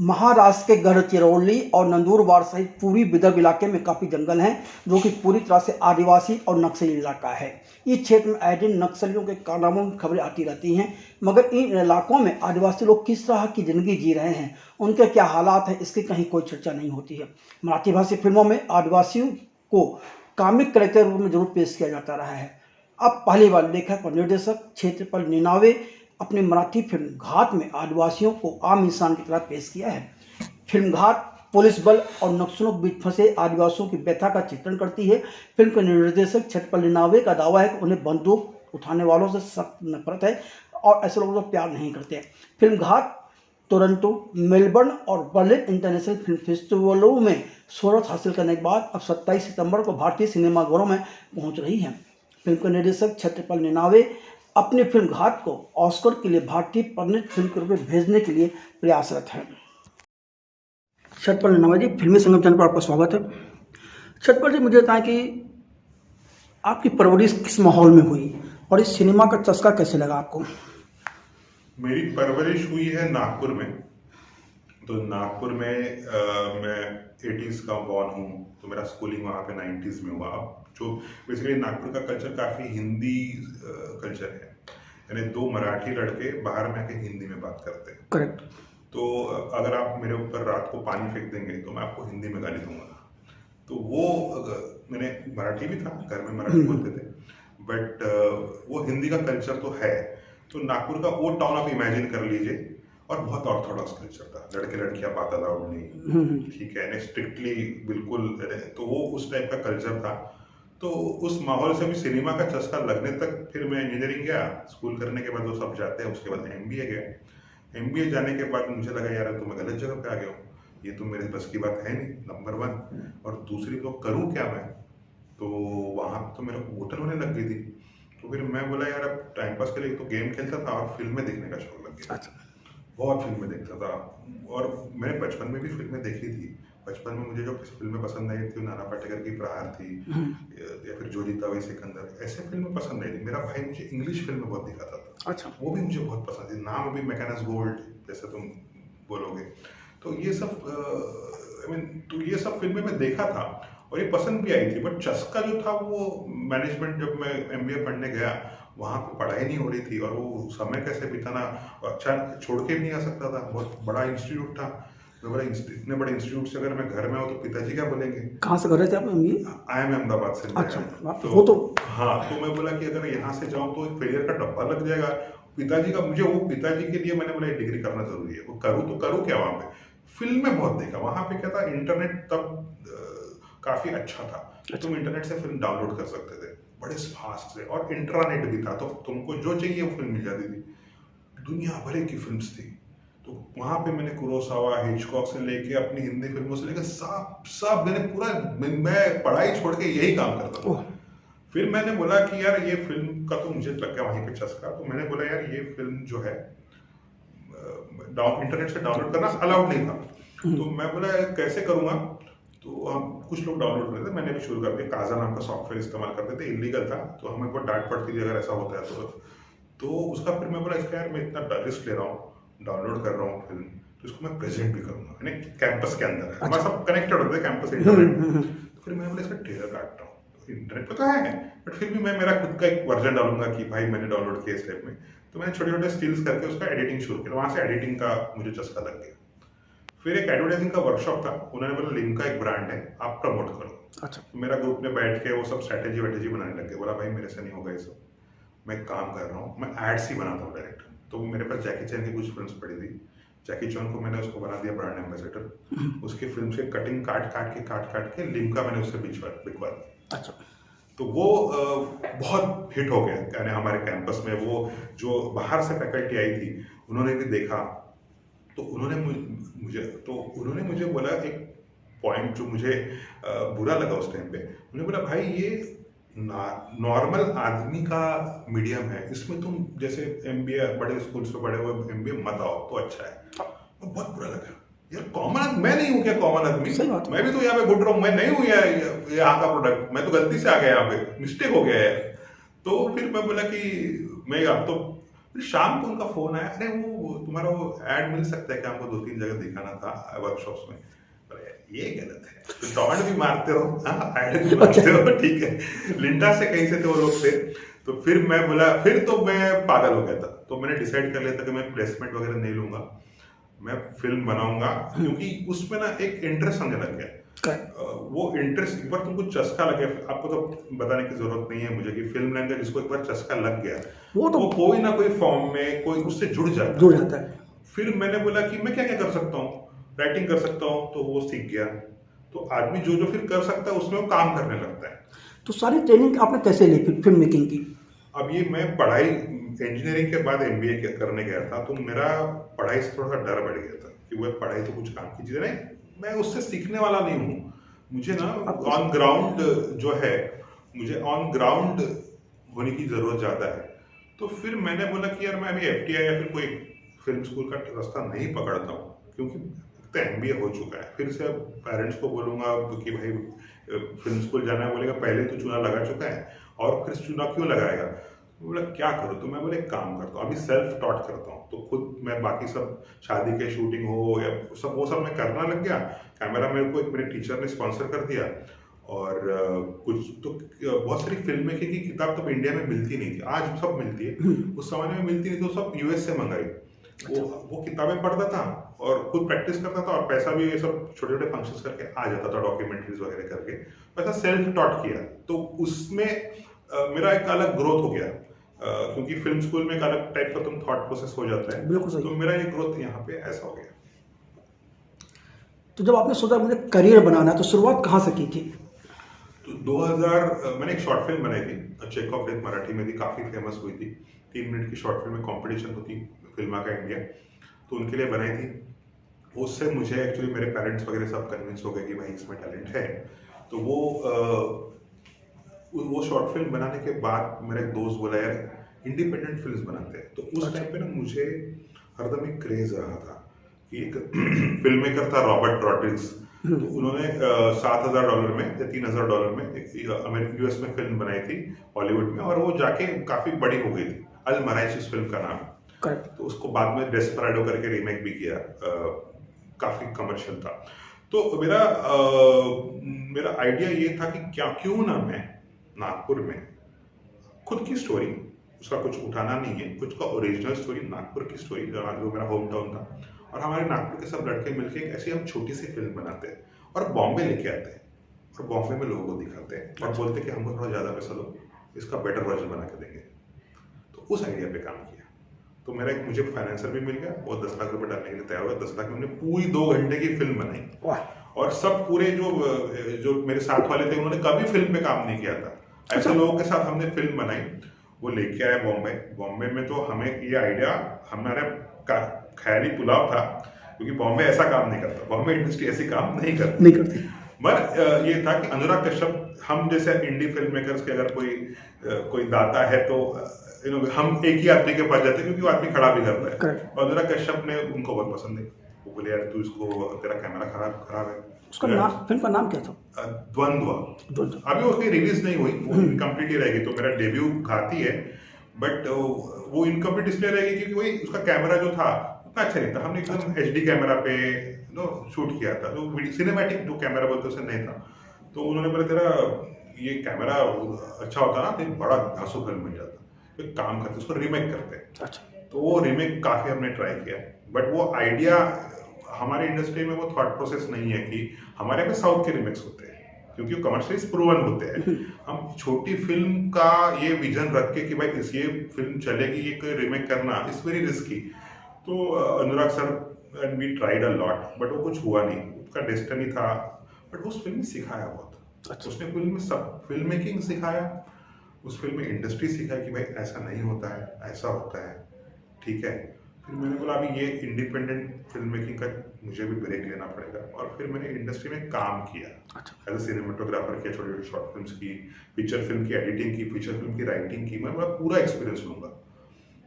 महाराष्ट्र के गढ़चिरौली और नंदुरबार सहित पूरी विदर्भ इलाके में काफ़ी जंगल हैं, जो कि पूरी तरह से आदिवासी और नक्सली इलाका है। इस क्षेत्र में आए दिन नक्सलियों के कारनामों की खबरें आती रहती हैं, मगर इन इलाकों में आदिवासी लोग किस तरह की ज़िंदगी जी रहे हैं, उनके क्या हालात हैं, इसकी कहीं कोई चर्चा नहीं होती है। मराठी भाषी फिल्मों में आदिवासियों को कामिक कैरेक्टर रूप में जरूर पेश किया जाता रहा है। अब पहली बार लेखक और निर्देशक क्षेत्रपाल निनावे अपनी मराठी फिल्म घात में आदिवासियों को आम इंसान की तरह पेश किया है। फिल्म घात पुलिस बल और नक्सलियों के बीच फंसे आदिवासियों की व्यथा का चित्रण करती है। फिल्म के निर्देशक क्षेत्रपाल निनावे का दावा है कि उन्हें बंदूक उठाने वालों से सख्त नफरत है और ऐसे लोगों से प्यार नहीं करते हैं। फिल्म घात टोरंटो, मेलबर्न और बर्लिन इंटरनेशनल फिल्म फेस्टिवलों में शोहरत हासिल करने के बाद अब 27 सितंबर को भारतीय सिनेमाघरों में पहुंच रही है। फिल्म के निर्देशक क्षेत्रपाल निनावे अपनी फिल्म घात को ऑस्कर के लिए भारतीय परिणत फिल्म के रूप में भेजने के लिए प्रयासरत है। क्षेत्रपाल निनावे जी, फिल्मी संगम चैनल पर आपका स्वागत है। क्षेत्रपाल जी, मुझे बताएं कि आपकी परवरिश किस माहौल में हुई और इस सिनेमा का चस्का कैसे लगा आपको? मेरी परवरिश हुई है नागपुर में। तो नागपुर में मैं 80s का बॉर्न हूँ, तो मेरा स्कूलिंग वहाँ पे 90s में हुआ। जो बेसिकली नागपुर का कल्चर काफ़ी हिंदी कल्चर है, यानी दो मराठी लड़के बाहर में आके हिंदी में बात करते हैं। करेक्ट। तो अगर आप मेरे ऊपर रात को पानी फेंक देंगे तो मैं आपको हिंदी में गाली दूंगा। तो वो मैंने मराठी भी था, घर में मराठी बोलते थे, बट वो हिंदी का कल्चर तो है। तो नागपुर का वो टाउन आप इमेजिन कर लीजिए, और बहुत ऑर्थोडॉक्स कल्चर था, लड़के लड़कियां बात अलाउड नहीं, ठीक है, स्ट्रिक्टली बिल्कुल। तो वो उस टाइप का कल्चर था। तो उस माहौल से भी सिनेमा का चस्का लगने तक फिर मैं इंजीनियरिंग गया, स्कूल करने के बाद वो सब जाते हैं, उसके बाद MBA गया। MBA जाने के बाद मुझे लगा यार तो मैं गलत जगह पे आ गया हूँ, ये तो मेरे बस की बात है नहीं, नंबर 1, और दूसरी तो करूँ क्या मैं। तो वहाँ तो मेरा होटल होने लग गई थी। तो फिर मैं बोला यार अब टाइम पास के लिए तो गेम खेलता था और फिल्में देखने का शौक लग गया। अच्छा। बहुत फिल्में देखता था, और मैंने बचपन में भी फिल्में देखी थी। बचपन में मुझे जो फिल्में पसंद आई थी, नाना पाटेकर की प्रहार थी, या फिर जो जीता वही सिकंदर, ऐसे फिल्में पसंद आई थी। मेरा भाई मुझे इंग्लिश फिल्में बहुत दिखाता था। अच्छा। वो भी मुझे बहुत पसंद थी, नाम अभी मैकेनस गोल्ड जैसे तुम बोलोगे। तो ये सब तो ये सब फिल्में मैं देखा था और ये पसंद भी आई थी। बट चस्का जो था वो मैनेजमेंट, जब मैं MBA पढ़ने गया वहाँ पे पढ़ाई नहीं हो रही थी, और वो समय कैसे बिताना, अच्छा छोड़ के भी नहीं आ सकता था। बहुत बड़ा इंस्टीट्यूट था, इतने बड़े इंस्टीट्यूट से अगर मैं घर में हूँ तो पिताजी क्या बोलेंगे। कहाँ से कर रहे थे आप MBA? IIM अहमदाबाद से। अच्छा, तो वो तो हाँ, तो मैं बोला कि अगर यहाँ से जाऊँ तो फेलियर का डब्बा लग जाएगा पिताजी का। मुझे वो पिताजी के लिए मैंने बोला डिग्री करना जरूरी है, वो करूँ तो करूँ क्या। वहाँ पे फिल्में बहुत देखा। वहाँ पे क्या था, इंटरनेट तब काफी अच्छा था, तुम इंटरनेट से फिल्म डाउनलोड कर सकते थे बड़े फास्ट से, और इंटरनेट भी था, तो तुमको जो चाहिए वो फिल्म मिल जाती थी। दुनिया भर की फिल्म्स थी। तो वहाँ पे मैंने कुरोसावा, हिचकॉक से लेके अपनी हिंदी फिल्मों से लेकर सब मैंने पूरा, मैं पढ़ाई छोड़ के यही काम करता था। फिर मैंने बोला कि यार ये फिल्म का तो मुझे लग गया वहीं पे चस्का। तो मैंने बोला यार ये फिल्म जो है इंटरनेट से डाउनलोड करना अलाउड नहीं था। तो मैं बोला कैसे करूँगा। तो हम कुछ लोग डाउनलोड कर रहे थे, मैंने भी शुरू कर दिया। काजा नाम का सॉफ्टवेयर इस्तेमाल करते थे, इलीगल था, तो हमें बहुत डांट पड़ती थी अगर ऐसा होता है तो उसका फिर मैं बोला इसका यार मैं इतना रिस्क ले रहा हूँ, डाउनलोड कर रहा हूँ फिल्म, तो इसको मैं प्रेजेंट भी करूँगा, यानी कैंपस के अंदर है। हमारे सब कनेक्टेड होते थे कैंपस इंटरनेट। तो फिर मैं बोला इसका ट्रेलर काटता हूँ, इंटरनेट पे तो है, बट फिर भी मैं मेरा खुद का एक वर्जन डालूंगा कि भाई मैंने डाउनलोड किया इस टाइप में। तो मैंने छोटे छोटे स्टिल्स करके उसका एडिटिंग शुरू किया। वहाँ से एडिटिंग का मुझे चस्का लग गया। फिर एक एडवर्टाइजिंग का वर्कशॉप था, उन्होंने बोला लिम्का एक ब्रांड है, आप प्रमोट करो। अच्छा। तो मेरा ग्रुप ने बैठ के वो सब स्ट्रेटेजी बनाने लग गए। बोला भाई मेरे से नहीं होगा ये सब, मैं काम कर रहा हूँ, मैं एड्स ही बनाता हूँ डायरेक्ट। तो मेरे पास जैकी चैन की कुछ फिल्म्स पड़ी थी, जैकी चैन को मैंने उसको बना दिया ब्रांड एम्बेसडर। उसकी फिल्म से कटिंग काट के लिम्का मैंने उससे बिकवा दी। अच्छा। तो वो बहुत हिट हो गया, यानी हमारे कैंपस में वो जो बाहर से फैकल्टी आई थी उन्होंने भी देखा। तो उन्होंने मुझे बोला एक पॉइंट जो मुझे बुरा लगा उस टाइम पे। उन्होंने बोला भाई ये नॉर्मल आदमी का मीडियम है, इसमें तुम जैसे MBA बड़े स्कूल से पढ़े हुए MBA मत आओ तो अच्छा है। बहुत बुरा लगा यार, कॉमन मैं नहीं हूँ क्या कॉमन आदमी, मैं भी तो यहाँ पे घुट रहा हूँ, मैं नहीं हूँ यहाँ का प्रोडक्ट, मैं तो गलती से आ गया, यहाँ पे मिस्टेक हो गया है। तो फिर मैं बोला कि मैं अब तो फिर शाम को उनका फोन आया, अरे वो तुम्हारा वो ऐड मिल सकता है कि हमको 2-3 जगह दिखाना था वर्कशॉप्स में। अरे ये गलत है, तो टॉमेट भी मारते हो, ऐड भी मारते हो, ठीक है। लिंटा से कहीं से थे वो लोग थे। तो फिर मैं बोला, फिर तो मैं पागल हो गया था। तो मैंने डिसाइड कर लिया था कि मैं प्लेसमेंट वगैरह नहीं लूंगा, मैं फिल्म बनाऊंगा, क्योंकि उसमें ना एक इंटरेस्ट आने लग गया। वो इंटरेस्ट, एक बार तुमको चस्का लग गया, आपको तो बताने की जरूरत नहीं है मुझे कि फिल्म लाइन का जिसको एक बार चस्का लग गया, वो तो कोई ना कोई फॉर्म में कोई उससे जुड़ जाता है। फिर मैंने बोला कि मैं क्या क्या कर सकता हूँ, राइटिंग कर सकता हूँ, तो वो सीख गया। तो आदमी जो जो फिर कर सकता है उसमें वो काम करने लगता है। तो सारी ट्रेनिंग आपने कैसे ली फिर फिल्म मेकिंग की? अब ये मैं पढ़ाई इंजीनियरिंग के बाद एमबीए करने गया था, तो मेरा पढ़ाई से थोड़ा सा डर बढ़ गया था कि वो पढ़ाई तो कुछ काम की चीज़ नहीं, मैं उससे सीखने वाला नहीं हूँ। मुझे ना ऑन ग्राउंड जो है, मुझे ऑन ग्राउंड होने की ज़रूरत ज़्यादा है। तो फिर मैंने बोला कि यार मैं अभी एफटीआई या फिर कोई फिल्म स्कूल का रास्ता नहीं पकड़ता हूँ, क्योंकि तो एमबीए हो चुका है। फिर से पेरेंट्स को बोलूँगा कि भाई फिल्म स्कूल जाना है, बोलेगा पहले तो चूना लगा चुका है और फिर चूना क्यों लगाएगा। बोला क्या करूँ, तो मैं बोले एक काम करता हूँ, अभी सेल्फ टॉट करता हूँ। तो खुद मैं बाकी सब शादी के शूटिंग हो या सब वो सब मैं करना लग गया। कैमरा मेरे को एक मेरे टीचर ने स्पॉन्सर कर दिया। और कुछ तो बहुत सारी फिल्म मेकिंग की किताब तब इंडिया में मिलती नहीं थी, आज सब मिलती है, उस समय में मिलती नहीं, तो सब यूएस से मंगाई। वो किताबें पढ़ता था और खुद प्रैक्टिस करता था, और पैसा भी ये सब छोटे छोटे फंक्शंस करके आ जाता था, डॉक्यूमेंट्रीज वगैरह करके। वैसा सेल्फ टॉट किया, तो उसमें मेरा एक अलग ग्रोथ हो गया, क्योंकि फिल्म स्कूल में एक अलग टाइप का तुम थॉट प्रोसेस हो जाता है। बिल्कुल सही। तो मेरा ये ग्रोथ यहाँ पे ऐसा हो गया। तो जब आपने सोचा मुझे करियर बनाना है, तो शुरुआत कहाँ से की थी? तो 2000 मैंने एक शॉर्ट फिल्म बनाई थी, चेक ऑफ डेथ, मराठी में थी, काफ़ी फेमस हुई थी। 3 मिनट की शॉर्ट फिल्म में कॉम्पिटिशन होती फिल्मा का इंडिया, तो उनके लिए बनाई थी। उससे मुझे एक्चुअली मेरे पेरेंट्स वगैरह सब कन्विंस हो गए कि भाई इसमें टैलेंट है। तो वो शॉर्ट फिल्म बनाने के बाद मेरा एक दोस्त बोला यार इंडिपेंडेंट फिल्म बनाते हैं। तो उस टाइम पे ना मुझे हरदम एक क्रेज रहा था कि एक फिल्म मेकर था रॉबर्ट रॉड्रिग्स, तो उन्होंने $7,000 में या $3,000 में एक यूएस में फिल्म बनाई थी हॉलीवुड में, और वो जाके काफी बड़ी हो गई थी। अल मराइश इस फिल्म का नाम है। तो उसको बाद में डेस्पराडो करके रीमेक भी किया, काफी कमर्शियल था। तो मेरा आइडिया ये था कि क्यों ना मैं नागपुर में खुद की स्टोरी, उसका कुछ उठाना नहीं है, कुछ का ओरिजिनल स्टोरी, नागपुर की स्टोरी जो मेरा होम टाउन था, और हमारे नागपुर के सब लड़के मिलके एक ऐसी हम छोटी सी फिल्म बनाते हैं और बॉम्बे लेके आते हैं, और बॉम्बे में लोगों को दिखाते हैं और बोलते हैं कि हमको थोड़ा ज़्यादा पैसा दो, इसका बेटर वर्जन बना के देंगे। तो उस आइडिया पे काम किया। तो मुझे फाइनेंसर भी मिल गया, वो 10 लाख रुपए डालने के लिए तैयार हुआ। 10 लाख में हमने पूरी 2 घंटे की फिल्म बनाई, और सब पूरे जो मेरे साथ वाले थे उन्होंने कभी फिल्म पे काम नहीं किया था, ऐसे लोगों के साथ हमने फिल्म बनाई। वो लेके आए बॉम्बे में। तो हमें ये आइडिया हमारा ख्याली पुलाव था, क्योंकि बॉम्बे ऐसा काम नहीं करता, बॉम्बे इंडस्ट्री ऐसी काम नहीं करती। मगर ये था कि अनुराग कश्यप, हम जैसे इंडी फिल्म मेकर्स के अगर कोई दाता है तो हम एक ही आदमी के पास जाते हैं, क्योंकि वो आदमी खड़ा भी करता है। और अनुराग कश्यप ने उनको बहुत पसंद है, वो बोले यार तू इसको, तेरा कैमरा खराब है। उसका नाम, फिल्म का नाम क्या था? द्वंद्व। अभी उसकी रिलीज नहीं हुई, वो इनकम्प्लीट ही रहेगी। तो मेरा डेब्यू घाती है, बट वो इनकम्प्लीट इसलिए रहेगी क्योंकि वही उसका कैमरा जो था उतना अच्छा नहीं था। हमने एकदम एचडी कैमरा पे शूट किया था, तो सिनेमैटिक जो कैमरा बोलते उसे नहीं था। तो उन्होंने बोला तेरा ये कैमरा अच्छा होता ना तो बड़ा घासू फिल्म बन जाता, तो एक काम करते उसको रीमेक करते हैं। तो वो रीमेक काफी हमने ट्राई किया, बट वो आइडिया हमारे इंडस्ट्री में वो थॉट प्रोसेस नहीं है कि हमारे पे साउथ के रिमेक्स होते हैं, क्योंकि कमर्शियली प्रूवन होते हैं। हम छोटी फिल्म का ये विजन रख के कि भाई ये फिल्म चलेगी, ये कोई रीमेक करना इज वेरी रिस्की। तो Anurag sir and we tried a lot, but वो कुछ हुआ नहीं, उसका डेस्टिनी था। बट उस फिल्म में सिखाया बहुत, उसने फिल्म में सब फिल्म मेकिंग सिखाया, उस फिल्म में इंडस्ट्री सिखाया कि भाई ऐसा नहीं होता है, ऐसा होता है, ठीक है। फिर मैंने बोला अभी ये इंडिपेंडेंट फिल्म मेकिंग का मुझे भी ब्रेक लेना पड़ेगा, और फिर मैंने इंडस्ट्री में काम किया एज अ सिनेमेटोग्राफर किया, छोटी छोटी शॉर्ट फिल्म्स की, फीचर फिल्म की एडिटिंग की, फीचर फिल्म की राइटिंग की। मैं पूरा एक्सपीरियंस लूंगा।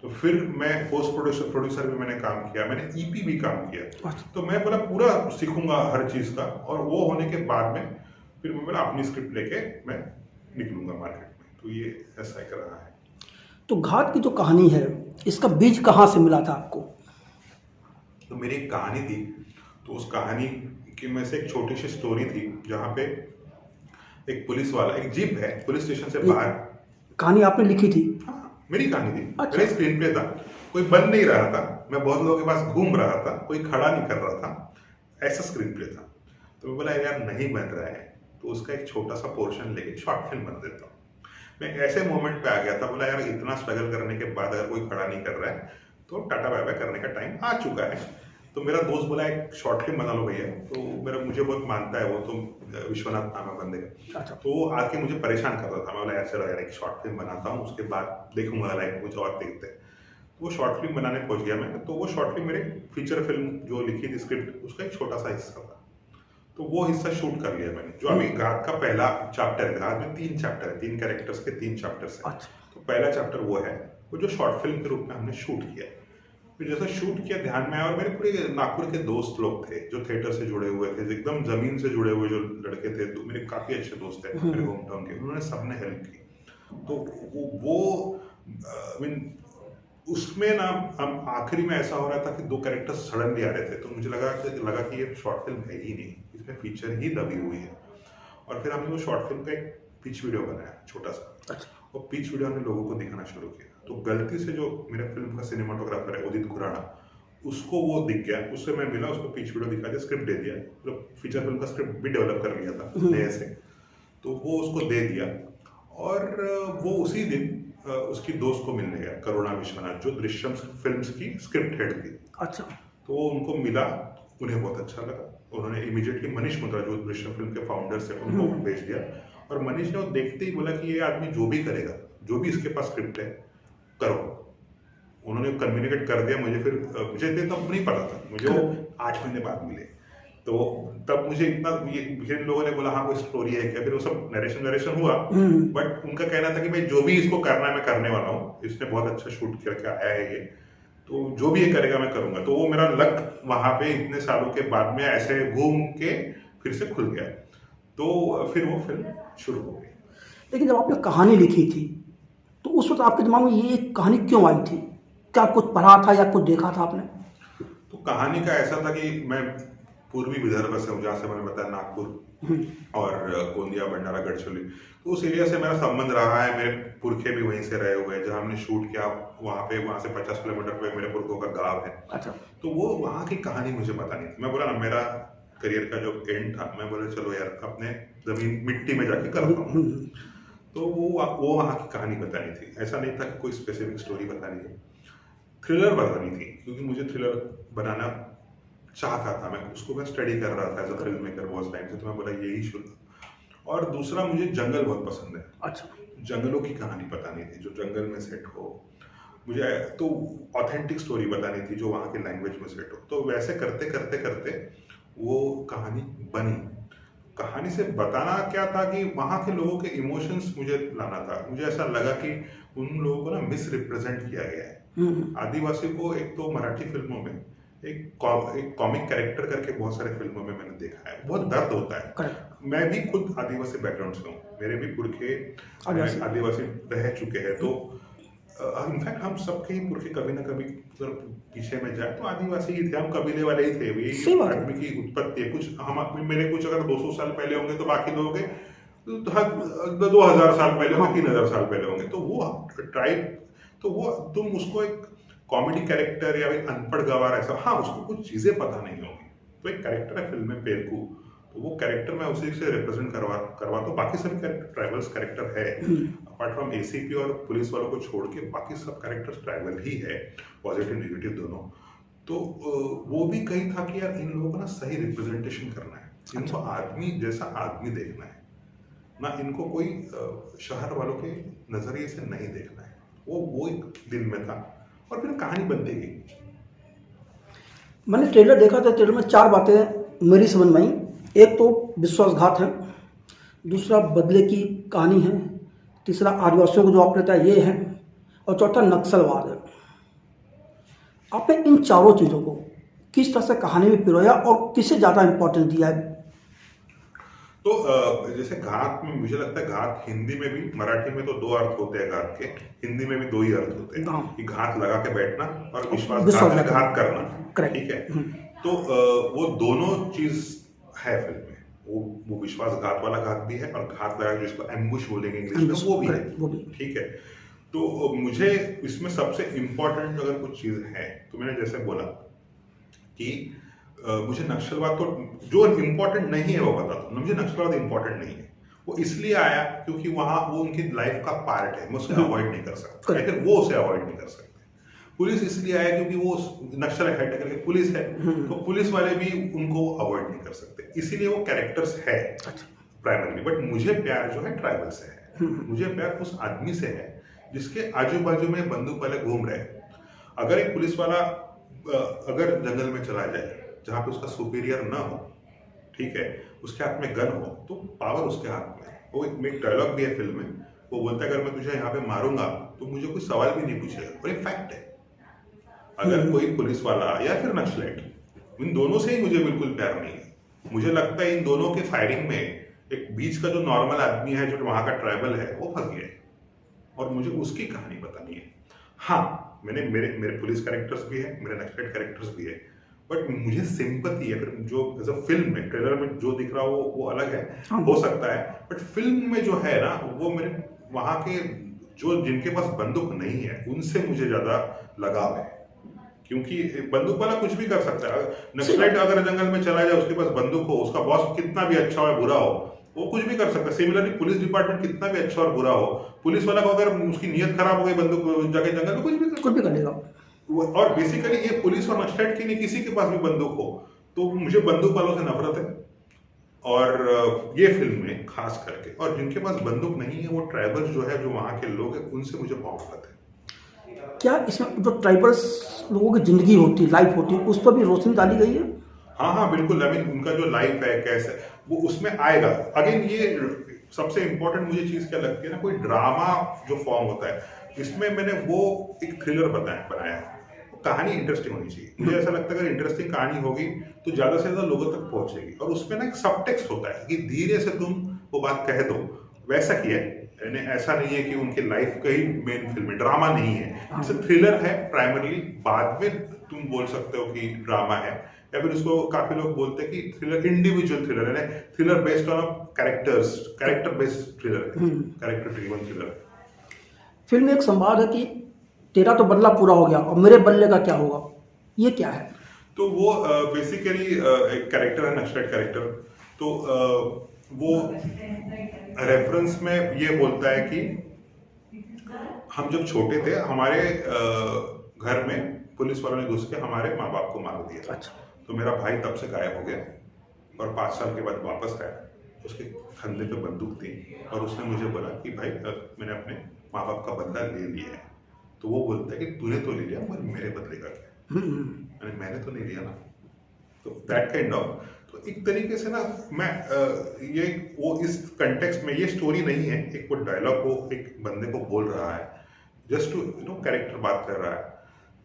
तो फिर मैं पोस्ट प्रोड्यूसर भी मैंने काम किया, मैंने ईपी भी काम किया। तो मैं बोला पूरा सीखूंगा हर चीज का, और वो होने के बाद में फिर मैं बोला अपनी स्क्रिप्ट लेके मैं निकलूंगा मार्केट में। तो ये ऐसा ही कर रहा है। तो घात की जो कहानी है, इसका बीज कहाँ से मिला था आपको? तो मेरी एक कहानी थी, तो उस कहानी की में से एक छोटी सी स्टोरी थी जहाँ पे एक पुलिस वाला, एक जीप है पुलिस स्टेशन से बाहर। कहानी आपने लिखी थी? हाँ, मेरी कहानी थी। अच्छा। मेरा स्क्रीन प्ले था, कोई बन नहीं रहा था, मैं बहुत लोगों के पास घूम रहा था, कोई खड़ा नहीं कर रहा था, ऐसा स्क्रीन प्ले था। तो मैं बोला यार नहीं बन रहा है, तो उसका एक छोटा सा पोर्शन लेके शॉर्ट फिल्म बना देता हूँ। मैं ऐसे मोमेंट पे आ गया था, बोला यार इतना स्ट्रगल करने के बाद अगर कोई खड़ा नहीं कर रहा है तो टाटा बाय बाय करने का टाइम आ चुका है। तो मेरा दोस्त बोला एक शॉर्ट फिल्म बना लो भैया, तो मेरा मुझे बहुत मानता है वो, तो विश्वनाथ नाम है बंदे का। अच्छा। तो वो आके मुझे परेशान कर रहा था, मैं बोला यार चलो यार एक शॉर्ट फिल्म बनाता हूँ, उसके बाद देखूंगा लाइक कुछ और देखते हैं। तो वो शॉर्ट फिल्म बनाने पहुंच गया मैं। तो वो शॉर्ट फिल्म मेरे फीचर फिल्म जो लिखी थी स्क्रिप्ट, उसका एक छोटा सा हिस्सा था, तो वो हिस्सा शूट कर लिया मैंने। जो अभी घात का पहला चैप्टर है, घात में 3 चैप्टर है, 3 कैरेक्टर्स के 3 चैप्टर्स है। अच्छा। तो पहला चैप्टर वो है, वो जो शॉर्ट फिल्म के रूप में हमने शूट किया। फिर जैसा शूट किया ध्यान में आया, और मेरे पूरे नागपुर के दोस्त लोग थे जो थिएटर से जुड़े हुए थे, एकदम जमीन से जुड़े हुए जो लड़के थे, तो मेरे काफी अच्छे दोस्त थे मेरे होम टाउन के, उन्होंने सबने हेल्प की। तो वो उसमें ना हम आखिरी में ऐसा हो रहा था कि 2 कैरेक्टर्स सडनली आ रहे थे, तो मुझे लगा कि ये शॉर्ट फिल्म है ही नहीं, इसमें फीचर ही दबी हुई है। और फिर हमने वो शॉर्ट फिल्म का एक पिच वीडियो बनाया छोटा सा। अच्छा। और पिच वीडियो हमने लोगों को दिखाना शुरू किया। तो गलती से जो मेरे फिल्म का सिनेमाटोग्राफर है उदित खुराना, उसको वो दिख गया, उससे मैं मिला, उसको पिच वीडियो दिखा दिया, स्क्रिप्ट दे दिया, मतलब फीचर फिल्म का स्क्रिप्ट भी डेवलप कर लिया था नए से। तो वो उसको दे दिया, और वो उसी दिन उसकी दोस्त को मिलने गया, करुणा विश्वनाथ, जो दृश्यम फिल्म्स की स्क्रिप्ट हेड थी। अच्छा। तो वो उनको मिला, उन्हें बहुत अच्छा लगा, उन्होंने इमीडिएटली मनीष मुंद्रा जो दृश्यम फिल्म के फाउंडर्स है उनको भेज दिया। और मनीष ने वो देखते ही बोला कि ये आदमी जो भी करेगा, जो भी इसके पास स्क्रिप्ट है करो। उन्होंने कम्युनिकेट कर दिया मुझे। फिर मुझे तब नहीं पता था, मुझे वो 8 महीने बाद मिले। तो तब मुझे इतना, ये फिर लोगों ने बोला हाँ कोई स्टोरी है क्या, फिर वो सब नरेशन हुआ। बट उनका कहना था कि भाई जो भी इसको करना है मैं करने वाला हूँ, इसने बहुत अच्छा शूट करके आया है ये, तो जो भी ये करेगा मैं करूंगा। तो वो मेरा लक वहां पे इतने सालों के बाद में ऐसे घूम के फिर से खुल गया। तो फिर वो फिल्म शुरू हो गई। लेकिन जब आपने कहानी लिखी थी, तो उस वक्त आपके दिमाग में ये कहानी क्यों आई थी? क्या कुछ पढ़ा था या कुछ देखा था आपने? तो कहानी का ऐसा था कि मैं पूर्वी विदर्भ से हूँ, जहाँ से मैंने बताया नागपुर और गोंदिया, भंडारा, गढ़चिरौली, तो उस एरिया से मेरा संबंध रहा है। मेरे पुरखे भी वहीं से रहे हुए हैं, जहाँ हमने शूट किया वहाँ से 50 किलोमीटर पे मेरे पुरखों का गाँव है। अच्छा। तो वो वहाँ की कहानी मुझे पता नहीं थी। मैं बोला ना, मेरा करियर का जो एंड था, मैं बोला चलो यार अपने जमीन मिट्टी में जाके करता हूँ। तो वो वहाँ की कहानी बतानी थी। ऐसा नहीं था कि कोई स्पेसिफिक स्टोरी बतानी है, थ्रिलर बनानी थी, क्योंकि मुझे थ्रिलर बनाना चाहता था। मैं उसको स्टडी कर रहा था एज अ फिल्म मेकर बहुत टाइम से। तो मैं बोला यही शुरू। और दूसरा, मुझे जंगल बहुत पसंद है। अच्छा। जंगलों की कहानी बतानी थी जो जंगल में सेट हो, मुझे तो ऑथेंटिक स्टोरी बतानी थी जो वहाँ के लैंग्वेज में सेट हो। तो वैसे करते करते करते वो कहानी बनी। कहानी से बताना क्या था कि वहाँ के लोगों के इमोशंस मुझे लाना था। मुझे ऐसा लगा कि उन लोगों को ना मिस रिप्रेजेंट किया गया है। आदिवासी को एक तो मराठी फिल्मों में एक कॉमिक कैरेक्टर करके बहुत सारे फिल्मों में मैंने देखा है, बहुत दर्द होता है। मैं भी खुद आदिवासी बैकग्राउंड से हूँ, मेरे भी पुरखे आदिवासी रह चुके हैं। तो इनफैक्ट हम सबके ही पुरखे कभी ना कभी पीछे में जाए तो आदिवासी ही थे, हम कबीले वाले ही थे। यही आदमी की उत्पत्ति है। कुछ हम मेरे कुछ अगर 200 साल पहले होंगे तो बाकी लोगों के 2000 साल पहले होंगे, 3000 साल पहले होंगे। तो वो ट्राइब, तो वो तुम उसको एक कॉमेडी कैरेक्टर या एक अनपढ़ गवार ऐसा, हाँ उसको कुछ चीजें पता नहीं होंगी, तो एक कैरेक्टर है फिल्म में पेरकू, तो वो कैरेक्टर मैं उसी से रिप्रेजेंट करवा तो बाकी सभी कैरेक्टर ट्राइबल्स कैरेक्टर है। अपार्ट फ्रॉम एसीपी और पुलिस वालों को छोड़ के बाकी सब कैरेक्टर्स ट्राइबल ही है, पॉजिटिव नेगेटिव दोनों। तो वो भी कही था कि यार इन लोगों को ना सही रिप्रेजेंटेशन करना है, इनको आदमी जैसा आदमी देखना है ना, इनको कोई शहर वालों के नजरिए से नहीं देखना है। वो एक दिल में था और फिर कहानी बनती गई। मैंने ट्रेलर देखा था, ट्रेलर में 4 बातें मेरी समझ में आई। एक तो विश्वासघात है, दूसरा बदले की कहानी है, तीसरा आदिवासियों को जो आप रहता है ये है, और चौथा नक्सलवाद है। आपने इन चारों चीज़ों को किस तरह से कहानी में पिरोया और किसे ज़्यादा इम्पोर्टेंस दिया है? तो जैसे घात में मुझे लगता है घात हिंदी में भी, मराठी में तो 2 अर्थ होते हैं घात के, हिंदी में भी 2 ही अर्थ होते हैं हाँ। कि घात लगा के बैठना और विश्वासघात विश्वासघात से घात करना। करेक्ट। ठीक है। तो वो दोनों चीज है फिल्म में। वो विश्वासघात वाला घात भी है और घात लगा जिसको एम्बुश बोलेंगे इंग्लिश में, वो भी है। वो भी। ठीक है। तो मुझे इसमें सबसे इम्पोर्टेंट अगर कुछ चीज है तो मैंने जैसे बोला कि मुझे नक्सलवाद तो जो इम्पोर्टेंट नहीं है वो बता दो। मुझे नक्सलवाद इम्पोर्टेंट नहीं है। वो इसलिए आया क्योंकि वहां वो उनकी लाइफ का पार्ट है, मैं उसे अवॉइड नहीं कर सकता, लेकिन वो उसे अवॉइड नहीं कर सकते। पुलिस इसलिए आया क्योंकि वो नक्सल हेड करके पुलिस है, तो पुलिस वाले भी उनको अवॉइड नहीं कर सकते, इसीलिए वो कैरेक्टर्स है प्राइमरली। बट मुझे प्यार जो है ट्राइबल से है। मुझे प्यार उस आदमी से है जिसके आजू बाजू में बंदूक वाले घूम रहे हैं। अगर एक पुलिस वाला अगर जंगल में चला जाए जहां पे उसका सुपीरियर ना हो, ठीक है, उसके हाथ में गन हो, तो पावर उसके हाथ में है। वो एक डायलॉग भी है फिल्म में, वो बोलता है अगर मैं तुझे यहाँ पे मारूंगा तो मुझे कोई सवाल भी नहीं पूछेगा, और ये फैक्ट है। अगर कोई पुलिस वाला या फिर नक्सलाइट, इन दोनों से ही मुझे बिल्कुल प्यार नहीं है। मुझे लगता है इन दोनों के फायरिंग में एक बीच का जो नॉर्मल आदमी है, जो वहां का ट्राइबल है, वो फंस गया है और मुझे उसकी कहानी बतानी है। हाँ, मेरे पुलिस कैरेक्टर्स भी है, मेरे नक्सलाइट कैरेक्टर्स भी है, बट मुझे सिंपैथी है। फिर जो एज अ फिल्म में, ट्रेलर में जो दिख रहा हो वो अलग है, हो सकता है, बट फिल्म में जो है ना, वो मेरे वहां के जो जिनके पास बंदूक नहीं है उनसे मुझे ज्यादा लगाव है। क्योंकि बंदूक वाला कुछ भी कर सकता है। नक्सलाइट अगर जंगल में चला जाए, उसके पास बंदूक हो, उसका बॉस कितना भी अच्छा हो या बुरा हो, वो कुछ भी कर सकता है। सिमिलरली पुलिस डिपार्टमेंट कितना भी अच्छा और बुरा हो, पुलिस वाला को अगर उसकी नीयत खराब हो गई, बंदूक जाके जंगल में कुछ भी कर लेगा। और बेसिकली ये पुलिस और नक्सलाइट की नहीं, किसी के पास भी बंदूक हो, तो मुझे बंदूक वालों से नफरत है। और ये फिल्म में खास करके, और जिनके पास बंदूक नहीं है, वो ट्राइबल्स जो है, जो वहां के लोग हैं, उनसे मुझे मोहब्बत है। क्या इसमें जो ट्राइबल्स लोगों की जिंदगी होती है, लाइफ होती है, उस पर भी रोशनी डाली गई है? हाँ, बिल्कुल। आई मीन उनका जो लाइफ है, कैसे वो उसमें आएगा। अगेन ये सबसे इंपॉर्टेंट मुझे चीज क्या लगती है ना, कोई ड्रामा जो फॉर्म होता है, इसमें मैंने वो एक थ्रिलर बनाया है। कहानी इंटरेस्टिंग होनी चाहिए। मुझे ऐसा लगता है अगर इंटरेस्टिंग कहानी होगी तो ज्यादा से ज्यादा लोगों तक पहुंचेगी। और उसमें ना एक सबटेक्स्ट होता है कि धीरे से तुम वो बात कह दो, वैसा किया है। यानी ऐसा नहीं है कि उनकी लाइफ का ही मेन फिल्म है, ड्रामा नहीं है, इसे थ्रिलर है प्राइमरली। बाद में तुम बोल सकते हो कि ड्रामा है, या फिर उसको काफी लोग बोलते हैं कि थ्रिलर, इंडिविजुअल थ्रिलर है, thriller based on character based thriller है, कैरेक्टर ड्रिवन थ्रिलर। फिल्म में एक संवाद है कि तेरा तो बदला पूरा हो गया और मेरे बदले का क्या होगा, ये क्या है? तो वो बेसिकली एक कैरेक्टर है, नक्सलाइट कैरेक्टर। तो वो रेफरेंस में ये बोलता है कि हम जब छोटे थे, हमारे घर में पुलिस वालों ने घुस के हमारे माँ बाप को मार दिया। अच्छा। तो मेरा भाई तब से गायब हो गया और 5 साल के बाद वापस आया। उसके कंधे पे बंदूक थी और उसने मुझे बोला कि भाई मैंने अपने माँ बाप का बदला ले लिया है। तो वो बोलता है कि तूने तो ले लिया, पर मेरे बदले का क्या? मैंने तो नहीं लिया ना। तो दैट काइंड ऑफ, तो एक तरीके से ना मैं ये वो इस कंटेक्स्ट में ये स्टोरी नहीं है, एक वो डायलॉग को एक बंदे को बोल रहा है, जस्ट टू कैरेक्टर बात कर रहा है,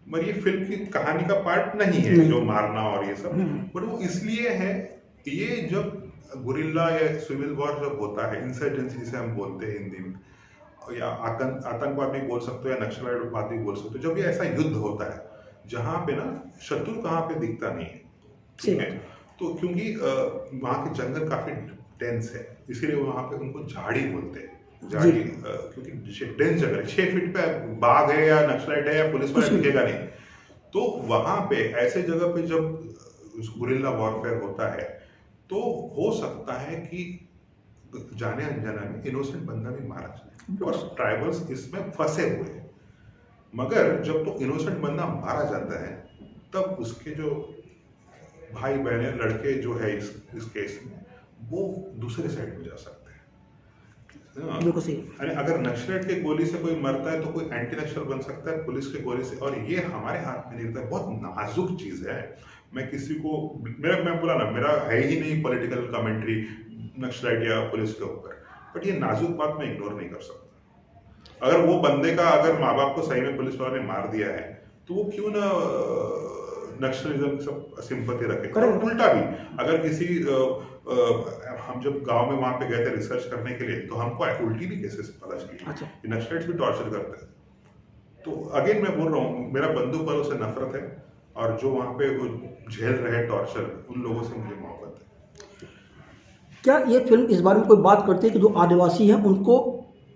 मगर ये फिल्म की कहानी का पार्ट नहीं है जो मारना और ये सब। बट वो इसलिए है, ये जब गुरिल्ला या सिविल वॉर जब होता है, इंसर्जेंसी जिसे हम बोलते हैं हिंदी में, या आतंकवाद भी बोल सकते हो या नक्सलवाद भी बोल सकते हो, जब ये ऐसा युद्ध होता है जहां पे ना शत्रु कहाँ पे दिखता नहीं है, ठीक है, तो क्योंकि वहां के जंगल काफी डेंस है, इसीलिए वहां पे उनको झाड़ी बोलते हैं। झाड़ी क्योंकि डेंस जगह, 6 फीट पे बाघ है या नक्सलाइट है या पुलिस वाला दिखेगा नहीं। तो वहां पे ऐसे जगह पे जब गुरिल्ला वॉरफेयर होता है, तो हो सकता है कि जाने अनजाने में इनोसेंट बंदा भी मारा जाए और ट्राइबल्स इसमें फंसे हुए हैं। मगर जब तो इनोसेंट बंदा मारा जाता है, तब उसके जो भाई बहने लड़के जो है इस केस में, वो दूसरे साइड में जा सकते हैं। अगर नक्सलाइट के गोली से कोई मरता है तो कोई एंटी नक्सल बन सकता है पुलिस के गोली से, और ये हमारे हाथ में नहीं रहता है। बहुत नाजुक चीज है। मैं किसी को मैं बोला ना, मेरा है ही नहीं पॉलिटिकल कमेंट्री नक्सलाइट या पुलिस के ऊपर, बट ये नाजुक बात मैं इग्नोर नहीं कर सकता। अगर वो बंदे का अगर माँ बाप को सही में पुलिस वालों ने मार दिया है, तो वो क्यों ना नक्सलिज्म सब सिंपैथी रखे। और उल्टा भी, अगर किसी हम जब गांव में वहां पे गए थे रिसर्च करने के लिए, तो हमको उल्टी भी केसेस पता चली अच्छा। कि नक्सलाइट्स भी टॉर्चर करते हैं। तो अगेन मैं बोल रहा हूँ, मेरा बंदूक वालों से नफरत है, और जो वहां पे वो झेल रहे टॉर्चर, उन लोगों से मुझे मोहब्बत है। क्या ये फिल्म इस बारे में कोई बात करती है कि जो आदिवासी हैं उनको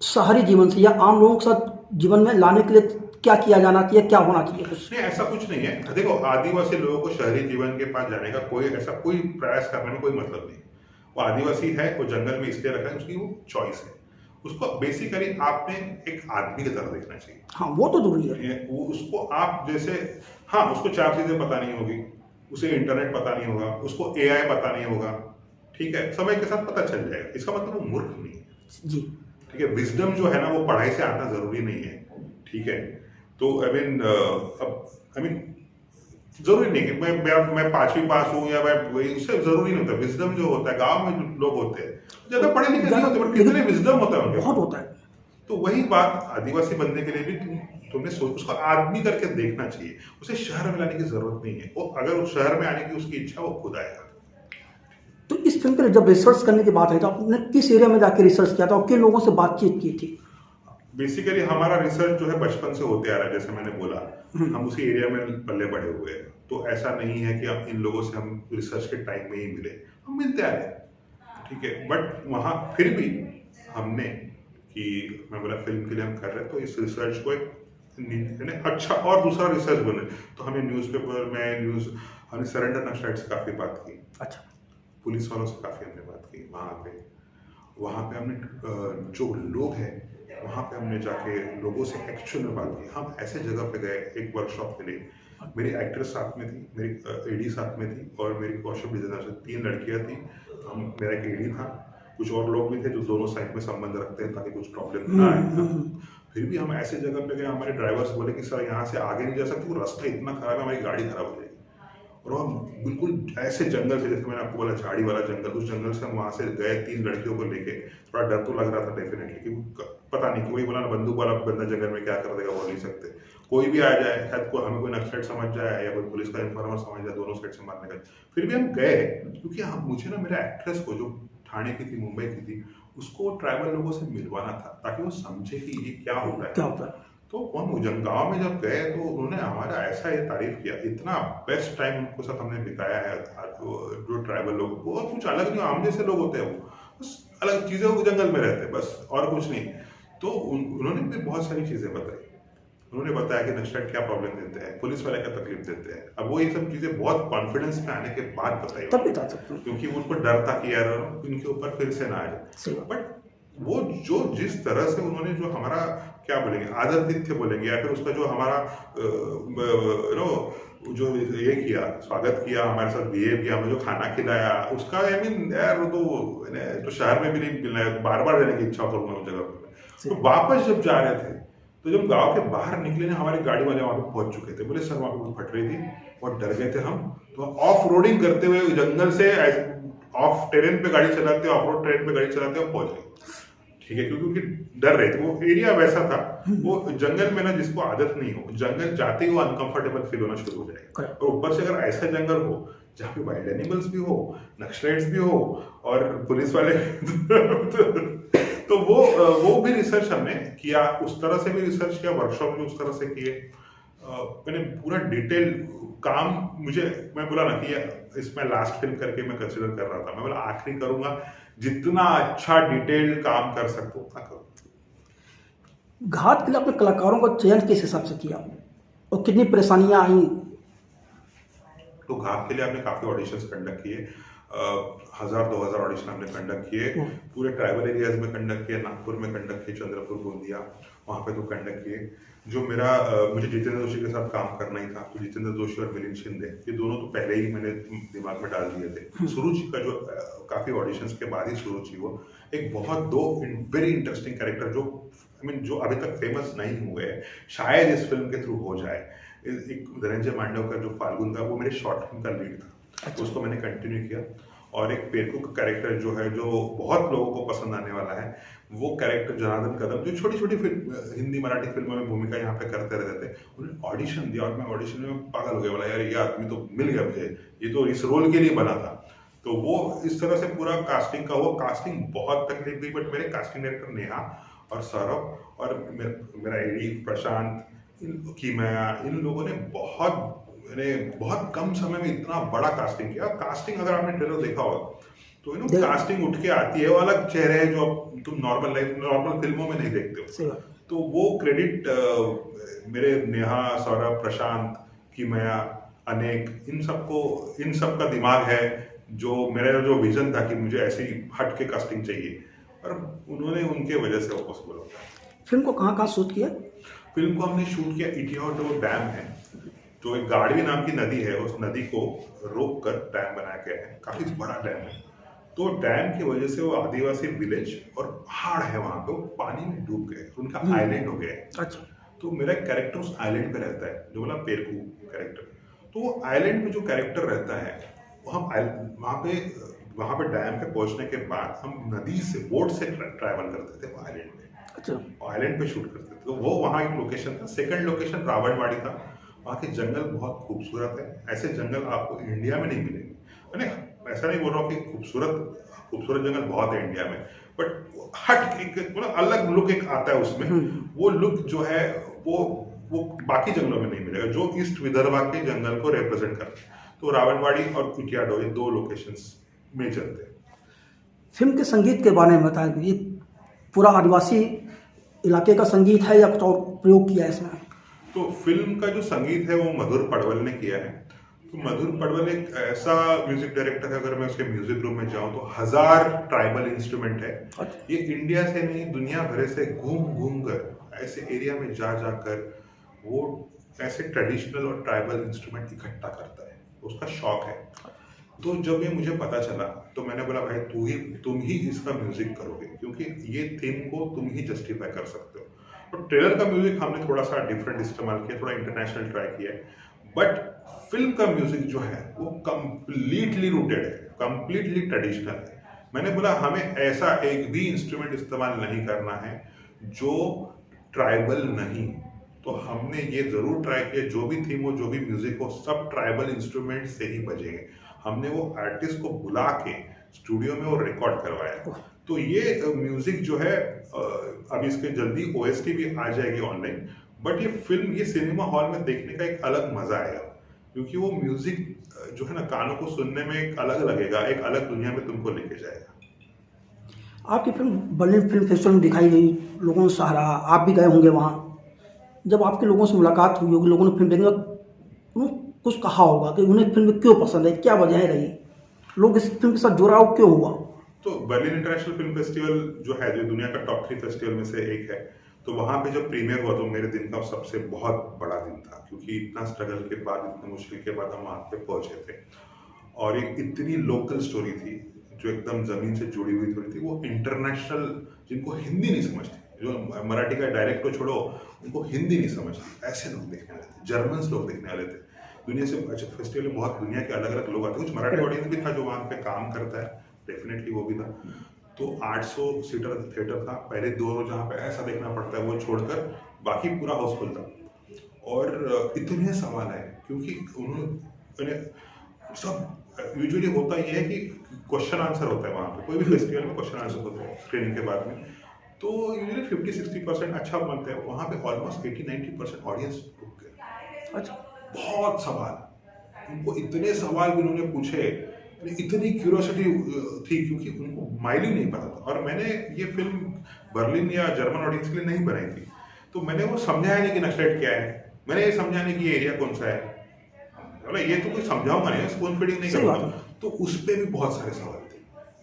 शहरी जीवन से या आम लोगों के साथ जीवन में लाने के लिए क्या किया जाना चाहिए, क्या होना चाहिए कुछ? नहीं, ऐसा कुछ नहीं है। देखो, आदिवासी लोगों को शहरी जीवन के पास जाने का कोई प्रयास करने में कोई मतलब नहीं। वो आदिवासी है, वो जंगल में इसलिए रखा है, उसकी वो चॉइस है। उसको बेसिकली आपने एक आदमी की तरह देखना चाहिए। हाँ, वो तो जरूरी है। वो उसको आप जैसे, हाँ, उसको 4 चीजें पता नहीं होगी, उसे इंटरनेट पता नहीं होगा, उसको एआई पता नहीं होगा, ठीक है, समय के साथ पता चल जाएगा। इसका मतलब वो मूर्ख नहीं है जी। ठीक है। विजडम जो है ना, वो पढ़ाई से आना जरूरी नहीं है, ठीक है। तो आई मीन जरूरी नहीं कि मैं 5वीं पास हूँ या मैं वही, उससे जरूरी नहीं होता। विजडम जो होता है, गांव में जो लोग होते हैं ज्यादा पढ़े लिखे नहीं होते, बट कितने विजडम होता है उनके, बहुत होता है। तो वही बात आदिवासी बनने के लिए भी तुमने उसको आदमी करके देखना चाहिए। उसे शहर में लाने की जरूरत नहीं है। वो अगर उस शहर में आने की उसकी इच्छा, वो खुद आएगा। तो इस फिल्म के जब रिसर्च करने की बात है तो आपने किस एरिया में जाके रिसर्च किया था और किन लोगों से बातचीत की थी? बेसिकली हमारा रिसर्च जो है बचपन से होते आ रहा है, जैसे मैंने बोला, हम उसी एरिया में पल्ले बड़े हुए हैं। तो ऐसा नहीं है कि अब इन लोगों से हम रिसर्च के टाइम में ही मिले, हम मिलते आ रहे हैं, ठीक है। बट वहाँ फिर भी हमने, कि मैं बोला फिल्म के लिए हम कर रहे हैं, तो इस रिसर्च को एक अच्छा और दूसरा रिसर्च बने। तो हमें न्यूज़पेपर में हमने सरेंडर नक्सलाइट्स से काफ़ी बात की। अच्छा। पुलिस वालों से काफ़ी हमने बात की। वहाँ पे हमने जो लोग हैं, वहाँ पे हमने जाके लोगों से एक्चुअल में बात की। हम ऐसे जगह पे गए एक वर्कशॉप के लिए। मेरी एक्ट्रेस साथ में थी, मेरी एडी साथ में थी, और मेरी कॉस्ट्यूम डिजाइनर से 3 लड़कियां थी। मेरा एक एडी था, कुछ और लोग भी थे जो दोनों साइड में संबंध रखते हैं ताकि कुछ प्रॉब्लम ना आए। फिर भी हम ऐसे जगह पे गए, हमारे ड्राइवर्स बोले कि सर यहाँ से आगे नहीं जा सकते, वो रास्ता इतना खराब है, हमारी गाड़ी खराब हो जाएगी। और हम बिल्कुल ऐसे जंगल से, जैसे मैंने आपको बोला झाड़ी वाला जंगल, उस जंगल से हम वहां से गए 3 लड़कियों को लेके। थोड़ा डर तो लग रहा था डेफिनेटली, कि पता नहीं कि वही बोला ना, बंदूक वाला बंदा जंगल में क्या कर देगा, बोल नहीं सकते। कोई भी आ जाए, शायद हमें कोई नक्सलाइट समझ जाए या कोई पुलिस का इन्फॉर्मर समझ जाए, दोनों साइड से मारने का। फिर भी हम गए, क्योंकि मुझे ना मेरा एक्ट्रेस को, जो ठाणे की थी, मुंबई की थी, उसको ट्राइबल लोगों से मिलवाना था ताकि वो समझे कि ये क्या होता है। तो हम गांव में जब गए तो उन्होंने हमारा ऐसा ये तारीफ किया, इतना बेस्ट टाइम उनके साथ हमने बिताया है। जो ट्राइबल लोग, वो कुछ अलग नहीं, आम जैसे लोग होते हैं, वो बस अलग चीजें, वो जंगल में रहते हैं बस, और कुछ नहीं। तो उन्होंने भी बहुत सारी चीजें बताई। उन्होंने बताया कि नक्सलाइट क्या प्रॉब्लम देते हैं, पुलिस वाले क्या तकलीफ देते हैं। अब वो ये सब चीजें बहुत कॉन्फिडेंस में आने के बाद बताई, तब बता सकते हैं, क्योंकि उनको डर था कि यार इनके ऊपर फिर से ना आ जाए। बट वो जो जिस तरह से उन्होंने जो हमारा, क्या बोलेंगे, आदरातिथ्य बोलेंगे, या फिर उसका जो हमारा जो ये किया, स्वागत किया, हमारे साथ बिहेव किया, हमें जो खाना खिलाया, उसका आई मीन यार, वो तो शहर में भी नहीं मिलना है, बार बार जाने की इच्छा करूंगा उस जगह पर। तो वापस जब जा रहे थे, तो जब गांव के बाहर निकले ना, हमारे गाड़ी वाले वहां पे पहुंच चुके थे। बोले सर वहां पे कुछ फट रही थी, और डर गए थे हम। तो ऑफ रोडिंग करते हुए जंगल से ऑफ टेरेन पे गाड़ी चलाते, ऑफ रोड टेरेन पे गाड़ी चलाते और पहुंच गए, ठीक है। क्योंकि डर रहे थे, वो एरिया वैसा था। वो जंगल में ना, जिसको आदत नहीं हो, जंगल जाते ही वो अनकंफर्टेबल फील होना शुरू हो जाएगा। और ऊपर से अगर ऐसा जंगल हो जहाँ पे वाइल्ड एनिमल्स भी हो, नक्सलाइट्स भी हो, और पुलिस वाले तो वो भी रिसर्च हमने किया, उस तरह से भी रिसर्च किया, वर्कशॉप भी उस तरह से किए। मैंने पूरा डिटेल काम, मैं बोला ना कि इसमें लास्ट फिल्म करके मैं कंसिडर कर रहा था, मैं बोला आखिरी करूंगा, जितना अच्छा डिटेल काम कर सकता हूँ उतना करूँ। घात के लिए अपने कलाकारों का चयन किस हिसाब से किया और कितनी परेशानियां आई? तो घात के लिए हमने काफी ऑडिशंस कंडक्ट किए, 1000-2000 ऑडिशन हमने कंडक्ट किए, पूरे ट्राइबल एरियाज में कंडक्ट किए, नागपुर में कंडक्ट किए, चंद्रपुर, गोंदिया, वहाँ पे तो कंडक्ट किए। जो मुझे जितेंद्र जोशी के साथ काम करना ही था, तो जितेंद्र जोशी और मिलिंद शिंदे, ये दोनों तो पहले ही मैंने दिमाग में डाल दिए थे। सुरुचि का जो काफी ऑडिशंस के बाद ही सुरुचि वो एक बहुत 2 वेरी इंटरेस्टिंग कैरेक्टर, जो आई मीन जो अभी तक फेमस नहीं हुए, शायद इस फिल्म के थ्रू हो जाए। एक धनंजय मांडव का जो फाल्गुन था, वो मेरे शॉर्ट फिल्म का लीड था, तो उसको मैंने कंटिन्यू किया। और एक पेरकू का कैरेक्टर जो है, जो बहुत लोगों को पसंद आने वाला है, वो कैरेक्टर जनार्दन कदम, जो छोटी छोटी हिंदी मराठी फिल्मों में भूमिका यहाँ पे करते रहते थे, उन्होंने ऑडिशन दिया और मैं ऑडिशन में पागल हो गया, बोला यार ये आदमी तो मिल गया मुझे, ये तो इस रोल के लिए बना था। तो वो इस तरह से पूरा कास्टिंग का, वो कास्टिंग बहुत तकलीफ दी, बट मेरे कास्टिंग डायरेक्टर नेहा और सौरभ और मेरा एडी प्रशांत, कीमया, इन लोगों ने बहुत कम समय में इतना बड़ा कास्टिंग किया। कास्टिंग अगर आपने ट्रेलर देखा होगा तो कास्टिंग उठ के आती है, वो अलग चेहरे हैं जो तुम नॉर्मल फिल्मों में नहीं देखते हो। तो वो क्रेडिट मेरे नेहा, सौरभ, प्रशांत, कीमया, अनेक, इन सब का दिमाग है, जो मेरा जो विजन था कि मुझे ऐसी हट के कास्टिंग चाहिए, और उन्होंने, उनके वजह से वो पॉसिबल होता है। फिल्म को कहाँ शूट किया? फिल्म को हमने शूट किया इटियाडो डैम है, जो एक गाड़वी नाम की नदी है, उस नदी को रोक कर डैम बनाया गया है, काफी बड़ा डैम है। तो डैम की वजह से वो आदिवासी विलेज और पहाड़ है वहां पे, वो पानी में डूब गए, उनका आइलैंड हो गया है। अच्छा। तो मेरा कैरेक्टर उस आइलैंड पे रहता है, जो बोला पेरकू कैरेक्टर। तो वो आइलैंड में जो कैरेक्टर रहता है, वहां पे डैम पे पहुंचने के बाद हम नदी से, बोट से ट्रैवल करते थे वो आइलैंड पे। अच्छा। आइलैंड पे शूट करते थे, तो वो वहाँ एक लोकेशन था। सेकंड लोकेशन रावणवाड़ी था। वहाँ के जंगल बहुत खूबसूरत है, ऐसे जंगल आपको इंडिया में नहीं मिलेंगे। मैंने ऐसा नहीं बोल रहा हूँ कि खूबसूरत जंगल बहुत है इंडिया में, बट हट एक मतलब अलग लुक एक आता है उसमें। वो लुक जो है वो बाकी जंगलों में नहीं मिलेगा, जो ईस्ट विदर्भा के जंगल को रिप्रेजेंट करते हैं। तो रावणवाड़ी और इटियाडो, ये दो लोकेशंस मेजर थे। फिल्म के संगीत के बारे में बताएं, ये पूरा आदिवासी इलाके का संगीत है या कुछ और प्रयोग किया है इसमें? तो फिल्म का जो संगीत है वो मधुर पडवल ने किया है। तो मधुर पडवल एक ऐसा म्यूजिक डायरेक्टर है, अगर मैं उसके म्यूजिक रूम में जाऊं तो 1000 ट्राइबल इंस्ट्रूमेंट है। ये इंडिया से नहीं, दुनिया भर से घूम कर ऐसे एरिया में जाकर वो ऐसे ट्रेडिशनल और ट्राइबल इंस्ट्रूमेंट इकट्ठा करता है, उसका शौक है। तो जब ये मुझे पता चला तो मैंने बोला भाई तुम ही इसका म्यूजिक करोगे, क्योंकि ये थीम को तुम ही जस्टिफाई कर सकते हो। तो ट्रेलर का म्यूजिक हमने थोड़ा सा डिफरेंट इस्तेमाल किया, थोड़ा इंटरनेशनल ट्राई किया है, बट फिल्म का म्यूजिक जो है वो कंप्लीटली रूटेड है, कंप्लीटली ट्रेडिशनल है। मैंने बोला हमें ऐसा एक भी इंस्ट्रूमेंट इस्तेमाल नहीं करना है जो ट्राइबल नहीं। तो हमने ये जरूर ट्राई किया, जो भी थीम हो, जो भी म्यूजिक हो, सब ट्राइबल इंस्ट्रूमेंट से ही बजेंगे। हमने वो आर्टिस्ट को बुला के स्टूडियो में वो रिकॉर्ड करवाया। तो ये म्यूजिक जो है अब इसके जल्दी ओएसटी भी आ जाएगी ऑनलाइन, बट ये फिल्म, ये सिनेमा हॉल में देखने का एक अलग मजा आएगा, क्योंकि वो म्यूजिक जो है ना, कानों को सुनने में एक अलग लगेगा, एक अलग दुनिया में तुमको लेके जाएगा। आपकी फिल्म बर्लिन फिल्म फेस्टिवल में दिखाई गई, लोगों ने सराहा, आप भी गए होंगे वहाँ। जब आपके लोगों से मुलाकात हुई होगी, लोगों ने फिल्म देखने का कुछ कहा होगा कि उन्हें फिल्म क्यों पसंद है, क्या वजह रही, लोग इस फिल्म के साथ जुड़ाव क्यों हुआ? तो बर्लिन इंटरनेशनल फिल्म फेस्टिवल जो है, जो दुनिया का टॉप 3 फेस्टिवल में से एक है, तो वहाँ पे जब प्रीमियर हुआ तो मेरे दिन का सबसे बहुत बड़ा दिन था, क्योंकि इतना स्ट्रगल के बाद, इतने मुश्किल के बाद हम वहाँ पे पहुंचे थे, और एक इतनी लोकल स्टोरी थी जो एकदम जमीन से जुड़ी हुई थी। वो इंटरनेशनल, जिनको हिंदी नहीं समझती, जो मराठी का डायरेक्ट को छोड़ो, उनको हिंदी नहीं समझती, ऐसे लोग देखने वाले थे, जर्मन्स लोग देखने वाले थे दुनिया से। अच्छा, फेस्टिवल में बहुत दुनिया के अलग अलग लोग आते हैं, कुछ मराठी ऑडियंस भी था जो वहाँ पे काम करता है, डेफिनेटली वो भी था। तो 800 सीटर थिएटर था, पहले 2 रोज जहाँ पे ऐसा देखना पड़ता है वो छोड़कर बाकी पूरा हाउसफुल था। और इतने सवाल आए, क्योंकि उन्होंने सब यूजुअली होता ये है कि क्वेश्चन आंसर होता है वहाँ पे, कोई भी फेस्टिवल में क्वेश्चन आंसर होता है स्क्रीनिंग के बाद में। तो यूजुअली 50-60% अच्छा बनता है, वहाँ पे ऑलमोस्ट 80-90% ऑडियंस रुक गए। अच्छा, बहुत सवाल, उनको इतने सवाल भी उन्होंने पूछे, इतनी क्यूरियोसिटी थी, क्योंकि उनको माइल ही नहीं पता था। और मैंने ये फिल्म बर्लिन या जर्मन ऑडियंस के लिए नहीं बनाई थी, तो मैंने वो समझाया नहीं कि नक्सलाइट क्या है, मैंने ये समझाया नहीं कि ये एरिया कौन सा है, मतलब ये तो कोई समझाऊंगा नहीं, स्पून फीडिंग नहीं करूंगा। तो उस पर भी बहुत सारे सवाल थे,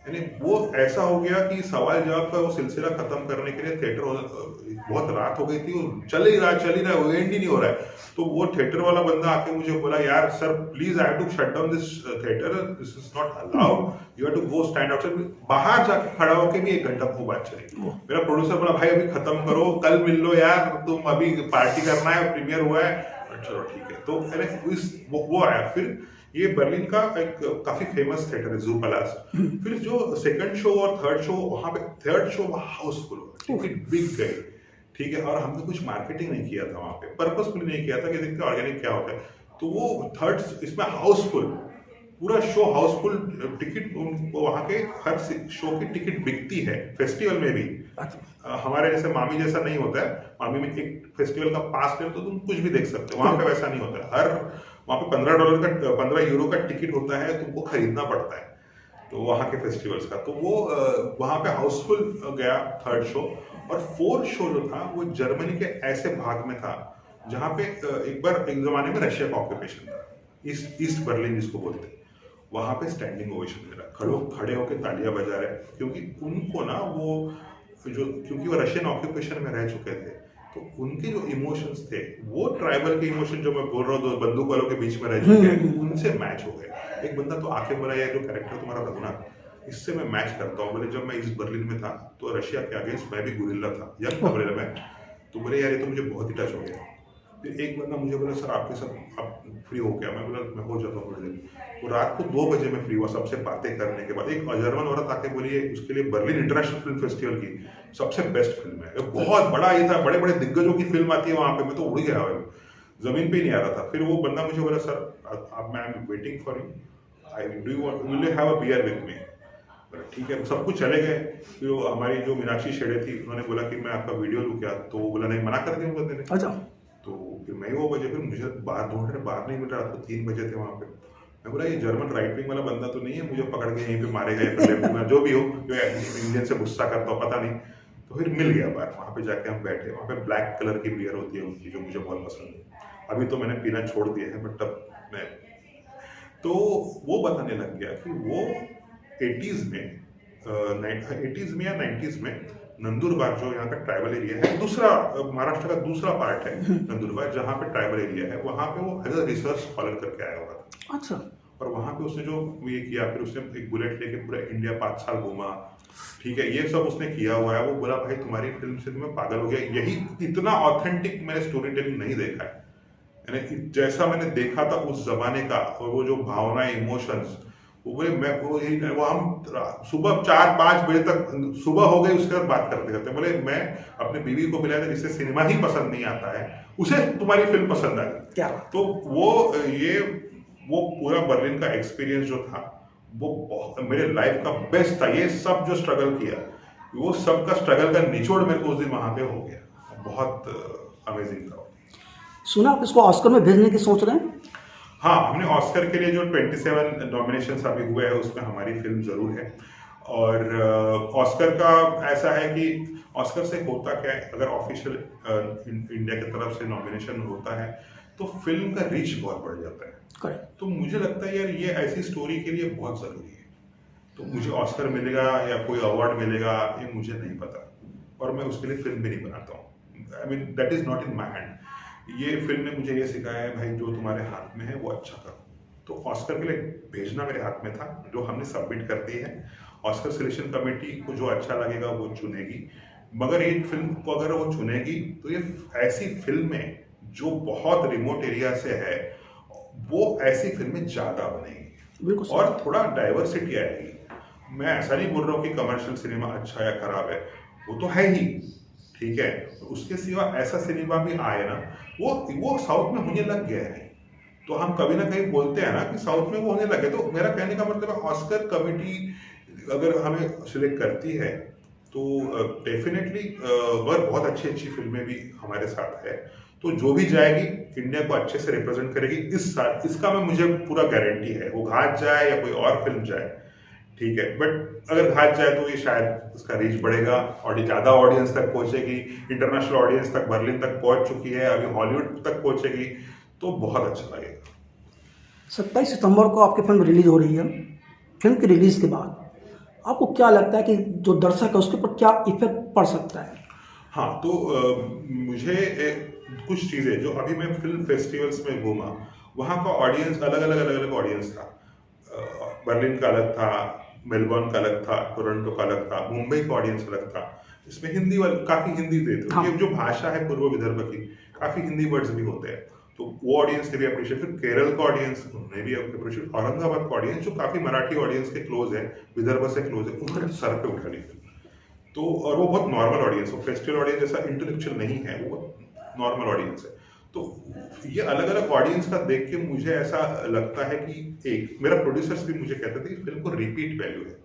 यानी वो ऐसा हो गया कि सवाल जवाब का वो सिलसिला खत्म करने के लिए थिएटर, बहुत रात हो गई थी, चल ही रहा वो एंड ही नहीं हो रहा है। तो वो थिएटर वाला बंदा आके मुझे बोला, यार sir please I have to shut down this theatre, this is not allowed, you have to go stand outside. बाहर जाके खड़ा होके भी 1 घंटा वो बात चली। मेरा प्रोड्यूसर बोला, भाई अभी खत्म करो, कल मिल लो यार, तुम अभी पार्टी करना है, प्रीमियर हुआ है। चलो ठीक है। तो वो आया। फिर ये बर्लिन का एक काफी फेमस थिएटर है, जू पैलेस। फिर जो सेकंड शो और थर्ड शो, वहां पे थर्ड शो हाउसफुल हुआ, बिग गई, ठीक है। और हमने कुछ मार्केटिंग नहीं किया था वहां पे, पर्पसफुली नहीं किया था कि देखते ऑर्गेनिक क्या होता है। तो वो थर्ड इसमें हाउसफुल, पूरा शो हाउसफुल, टिकट वहाँ के हर शो की टिकट बिकती है, फेस्टिवल में भी। हमारे जैसे मामी जैसा नहीं होता है, मामी में एक फेस्टिवल का पास ले तो तुम कुछ भी देख सकते हो, वहाँ पे वैसा नहीं होता है। वहाँ पे $15 का टिकट होता है, तुमको खरीदना पड़ता है तो वहाँ के फेस्टिवल्स का। तो वो वहाँ पे हाउसफुल गया थर्ड शो। और फोर्थ शो जो था वो जर्मनी के ऐसे भाग में था जहाँ पे एक जमाने में रशिया का ऑक्यूपेशन था, ईस्ट बर्लिन जिसको बोलते हैं। वहाँ पे स्टैंडिंग ओवेशन मिला, खड़े होकर तालियां बजा रहे, क्योंकि उनको ना क्योंकि वो रशियन ऑक्यूपेशन में रह चुके थे, तो उनके जो इमोशंस थे वो ट्राइबल के इमोशन जो मैं बोल रहा हूँ, बंदूक वालों के बीच में रह चुके हैं, उनसे मैच हो गए। एक बंदा तो आके बोला, यार जो कैरेक्टर तुम्हारा रघुनाथ, इससे मैं मैच करता हूँ। बोले जब मैं ईस्ट बर्लिन में था तो रशिया के अगेंस्ट मैं भी गुरिल्ला था, यंग था बोले मैं, तो बोले यार ये तो मुझे बहुत ही टच हो गया। फिर एक बंदा मुझे बोला, सर आपके साथ आप फ्री हो गया? मैं बोला मैं हो जाता हूँ थोड़ी देर। वो रात को 2 बजे में फ्री हुआ, सबसे बातें करने के बाद एक जर्मन औरत आके बोली है उसके लिए बर्लिन इंटरनेशनल फिल्म फेस्टिवल की सबसे बेस्ट फिल्म है। बहुत बड़ा ये था, बड़े बड़े दिग्गजों की फिल्म आती है वहां पे, मैं तो उड़ गया, जमीन पे ही नहीं आ रहा था। फिर वो बंदा मुझे बोला, सर अब मैं waiting for you, I do you will you have a bear with me? ठीक है, सब कुछ चले गए। फिर हमारी जो मीनाक्षी शेड़े थी उन्होंने बोला कि मैं आपका वीडियो लूँ क्या, तो वो बोला नहीं, मना कर दिया बंदे ने। अच्छा। तो फिर मैं वो बजे, फिर मुझे बाहर ढूंढ रहे, बाहर नहीं मिल रहा, रात को 3 बजे थे वहाँ पे। मैं बोला ये जर्मन राइट विंग वाला बंदा तो नहीं है मुझे पकड़ के यहीं पे मारेगा या फिर लेफ्ट में जो भी हो, जो इंडियन से गुस्सा करता हो, पता नहीं। तो फिर मिल गया बाहर, वहाँ पे जाके हम बैठे। वहाँ पे ब्लैक कलर की बियर होती है उनकी, जो मुझे बहुत पसंद है। अभी तो मैंने पीना छोड़ दिया है, बट तब मैं तो वो बताने लग गया कि वो 80s में या 90s में नंदुरबार जो यहाँ का ट्राइबल एरिया है, दूसरा महाराष्ट्र का दूसरा पार्ट है नंदुरबार, जहाँ पे ट्राइबल एरिया है, वहाँ पे वो एज अ रिसर्च स्कॉलर करके आया हुआ था। अच्छा। और वहाँ पे उसने जो ये किया, फिर उसने एक बुलेट लेके पूरा इंडिया 5 साल घूमा, ठीक है, ये सब उसने किया हुआ है। वो बोला भाई तुम्हारी फिल्म से मैं पागल हो गया, यही इतना ऑथेंटिक मैंने स्टोरी टेलिंग नहीं देखा है। यानी जैसा मैंने देखा था उस जमाने का, और वो जो भावना, इमोशंस, वो बोले मैं वो हम सुबह 4-5 बजे तक सुबह हो गई, उसके बाद बात करते करते बोले मैं अपने बीवी को मिला था जिससे सिनेमा ही पसंद नहीं आता है, उसे तुम्हारी फिल्म पसंद आई क्या। तो वो पूरा बर्लिन का एक्सपीरियंस जो था वो बहुत मेरे लाइफ का बेस्ट था। ये सब जो स्ट्रगल किया, वो सब का स्ट्रगल का निचोड़ मेरे को उस दिन वहां पे हो गया। बहुत अमेजिंग था। सुना आप इसको ऑस्कर में भेजने की सोच रहे हैं? हाँ, हमने ऑस्कर के लिए जो 27 नॉमिनेशंस अभी हुए हैं उसमें हमारी फिल्म जरूर है। और ऑस्कर का ऐसा है कि ऑस्कर से होता क्या है, अगर ऑफिशियल इंडिया की तरफ से नॉमिनेशन होता है तो फिल्म का रीच बहुत बढ़ जाता है। करेक्ट। तो मुझे लगता है यार ये ऐसी स्टोरी के लिए बहुत जरूरी है। तो मुझे ऑस्कर मिलेगा या कोई अवार्ड मिलेगा ये मुझे नहीं पता, और मैं उसके लिए फिल्म भी नहीं बनाता हूँ। I mean that is not in my hand. ये फिल्म ने मुझे ये सिखाया है, भाई जो तुम्हारे हाथ में है वो अच्छा करो। तो ऑस्कर के लिए भेजना मेरे हाथ में था, जो हमने सबमिट कर दी है। ऑस्कर सिलेक्शन कमेटी को जो अच्छा लगेगा वो चुनेगी, मगर ये फिल्म को अगर वो चुनेगी तो ये ऐसी फिल्में जो बहुत रिमोट एरिया से है वो ऐसी फिल्में ज्यादा बनेगी और थोड़ा डाइवर्सिटी आएगी। मैं ऐसा नहीं बोल रहा हूँ कि कमर्शियल सिनेमा अच्छा या खराब है, वो तो है ही, ठीक है। उसके सिवा ऐसा सिनेमा भी आए ना, वो साउथ में होने लग गया है। तो हम कभी ना कहीं बोलते हैं ना कि साउथ में वो होने लगे, तो मेरा कहने का मतलब है ऑस्कर कमेटी अगर हमें सिलेक्ट करती है तो डेफिनेटली और बहुत अच्छी अच्छी फिल्में भी हमारे साथ है, तो जो भी जाएगी इंडिया को अच्छे से रिप्रेजेंट करेगी इस साल। इसका मैं मुझे पूरा गारंटी है, वो घाट जाए या कोई और फिल्म जाए, ठीक है। बट अगर घाट जाए तो ये शायद उसका रीच बढ़ेगा और ज्यादा ऑडियंस तक पहुंचेगी, इंटरनेशनल ऑडियंस तक बर्लिन तक पहुंच चुकी है, अभी हॉलीवुड तक पहुंचेगी, तो बहुत अच्छा लगेगा। 27 सितंबर को आपकी फिल्म रिलीज हो रही है। फिल्म की रिलीज के बाद आपको क्या लगता है कि जो दर्शक है उसके ऊपर क्या इफेक्ट पड़ सकता है? हाँ, तो मुझे कुछ चीजें जो अभी मैं फिल्म फेस्टिवल्स में घूमा, वहाँ का ऑडियंस अलग ऑडियंस था। बर्लिन का अलग था, मेलबर्न का अलग था, टोरंटो का अलग था, मुंबई का ऑडियंस अलग था। इसमें हिंदी वाले काफी हिंदी देते हैं, ये जो भाषा है पूर्व विदर्भ की, काफी हिंदी वर्ड्स भी होते हैं, तो वो ऑडियंस ने भी अप्रिशिएट। फिर केरल का ऑडियंस उन्होंने भी अप्रिशिएट। औरंगाबाद का ऑडियंस जो काफी मराठी ऑडियंस के क्लोज है, विदर्भ से क्लोज है, उन्होंने सर पे उठा ली। तो और वो बहुत नॉर्मल ऑडियंस, वो फेस्टिवल ऑडियंस जैसा इंटेलेक्चुअल नहीं है, वो नॉर्मल ऑडियंस है। तो ये अलग अलग ऑडियंस का देख के मुझे ऐसा लगता है कि एक मेरा प्रोड्यूसर्स भी मुझे कहते थे कि फिल्म को रिपीट वैल्यू है।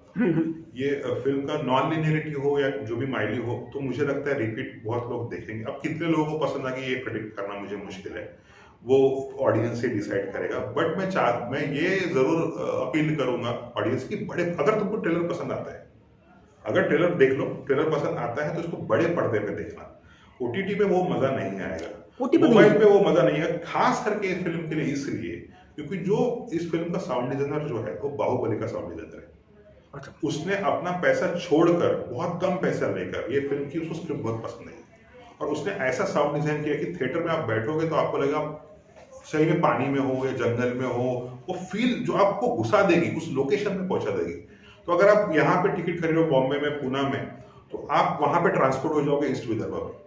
ये फिल्म का नॉन लिनियरिटी हो या जो भी माइली हो, तो मुझे लगता है रिपीट बहुत लोग देखेंगे। अब कितने लोगों को पसंद आएगी ये प्रेडिक्ट करना मुझे मुश्किल है, वो ऑडियंस से डिसाइड करेगा। बट मैं ये जरूर अपील करूंगा ऑडियंस की, बड़े अगर तुमको ट्रेलर पसंद आता है, अगर ट्रेलर देख लो, ट्रेलर पसंद आता है तो उसको बड़े पर्दे पे देखना। ओटीटी पे वो मजा नहीं आएगा, मोबाइल पे वो मजा नहीं है, खास करके इस फिल्म के लिए इसलिए क्योंकि जो इस फिल्म का साउंड डिजाइनर जो है वो बाहुबली का साउंड डिजाइनर है। अच्छा। उसने अपना पैसा छोड़कर, बहुत कम पैसा लेकर ये फिल्म की, उसको स्क्रिप्ट बहुत पसंद आई और उसने ऐसा साउंड डिजाइन किया कि थिएटर में आप बैठोगे तो आपको लगेगा सही में पानी में हो या जंगल में हो, वो फील जो आपको घुसा देगी, उस लोकेशन में पहुंचा देगी। तो अगर आप यहाँ पे टिकट खरीदो बॉम्बे में, पूना में, तो आप वहां पे ट्रांसपोर्ट हो जाओगे ईस्ट विदर्भ में।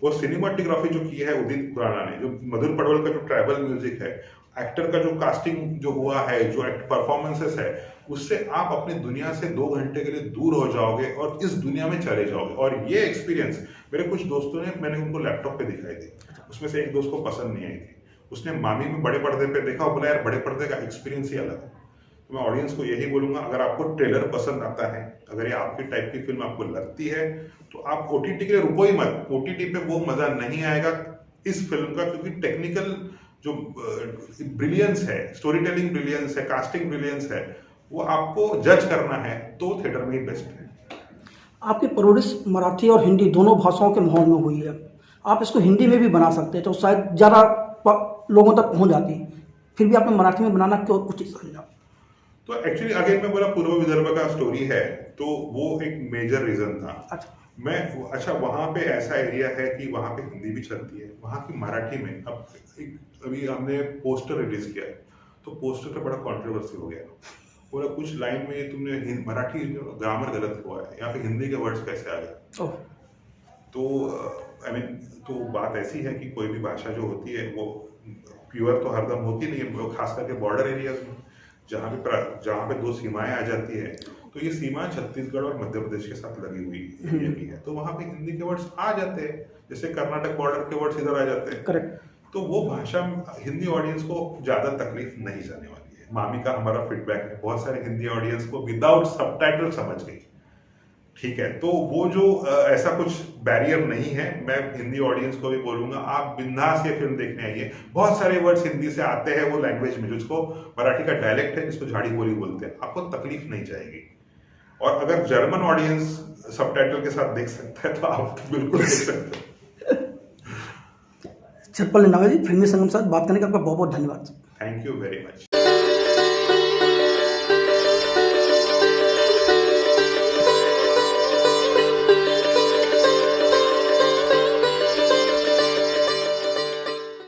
वो सिनेमाटोग्राफी जो की है उदित खुराना ने, जो मधुर पडवल का जो ट्राइबल म्यूजिक है, एक्टर का जो कास्टिंग जो हुआ है, जो परफॉर्मेंसेस है, उससे आप अपनी दुनिया से 2 घंटे के लिए दूर हो जाओगे और इस दुनिया में चले जाओगे। और ये एक्सपीरियंस मेरे कुछ दोस्तों ने, मैंने उनको लैपटॉप पे दिखाई थी, उसमें से एक दोस्त को पसंद नहीं आई थी, उसने मामी में बड़े पर्दे पे देखा, बोला यार बड़े पर्दे का एक्सपीरियंस ही अलग है। तो मैं ऑडियंस को यही बोलूंगा, अगर आपको ट्रेलर पसंद आता है, अगर ये आपकी टाइप की फिल्म आपको लगती है, तो आप ओटीटी के लिए रुको ही मत। ओटीटी पे वो मजा नहीं आएगा इस फिल्म का, क्योंकि टेक्निकल जो ब्रिलियंस है, स्टोरी टेलिंग ब्रिलियंस है, कास्टिंग ब्रिलियंस है, वो आपको जज करना है तो थिएटर में ही बेस्ट है। आपकी परवरिश मराठी और हिंदी दोनों भाषाओं के माहौल में हुई है, आप इसको हिंदी में भी बना सकते हैं तो शायद ज़्यादा लोगों तक पहुंच जाती, फिर भी आपने मराठी में बनाना क्यों उचित समझा? तो एक्चुअली अगेन मैं बोला पूर्व विदर्भ का स्टोरी है, तो वो एक मेजर रीजन था। अच्छा वहाँ पे ऐसा एरिया है कि वहाँ पे हिंदी भी चलती है, वहाँ की मराठी में अभी हमने पोस्टर रिलीज किया, तो पोस्टर का बड़ा कंट्रोवर्सी हो गया। बोला कुछ लाइन में तुमने मराठी ग्रामर गलत हुआ है, यहाँ पे हिंदी के वर्ड्स कैसे आ गए। तो तो बात ऐसी है कि कोई भी भाषा जो होती है वो प्योर तो हरदम होती नहीं है, खास करके बॉर्डर एरियाज में जहाँ पे 2 सीमाएं आ जाती है, तो ये सीमा छत्तीसगढ़ और मध्य प्रदेश के साथ लगी हुई एरिया की है, तो वहाँ पे हिंदी के वर्ड्स आ जाते हैं, जैसे कर्नाटक बॉर्डर के वर्ड्स इधर आ जाते हैं। करेक्ट। तो वो भाषा हिंदी ऑडियंस को ज्यादा तकलीफ नहीं जाने वाली है। मामी का हमारा फीडबैक है, बहुत सारे हिंदी ऑडियंस को विदाउट सबटाइटल समझ गई, ठीक है। तो वो जो ऐसा कुछ बैरियर नहीं है। मैं हिंदी ऑडियंस को भी बोलूंगा, आप बिंदास ये फिल्म देखने आइए। बहुत सारे वर्ड्स हिंदी से आते हैं वो लैंग्वेज में, जिसको मराठी का डायलेक्ट है, जिसको झाड़ी बोली बोलते हैं, आपको तकलीफ नहीं जाएगी। और अगर जर्मन ऑडियंस सबटाइटल के साथ देख सकता है तो आप बिल्कुल देख सकते हैं। चटपल नागा जी, फिल्मी संगम साथ बात करने का आपका बहुत बहुत धन्यवाद। Thank you very much.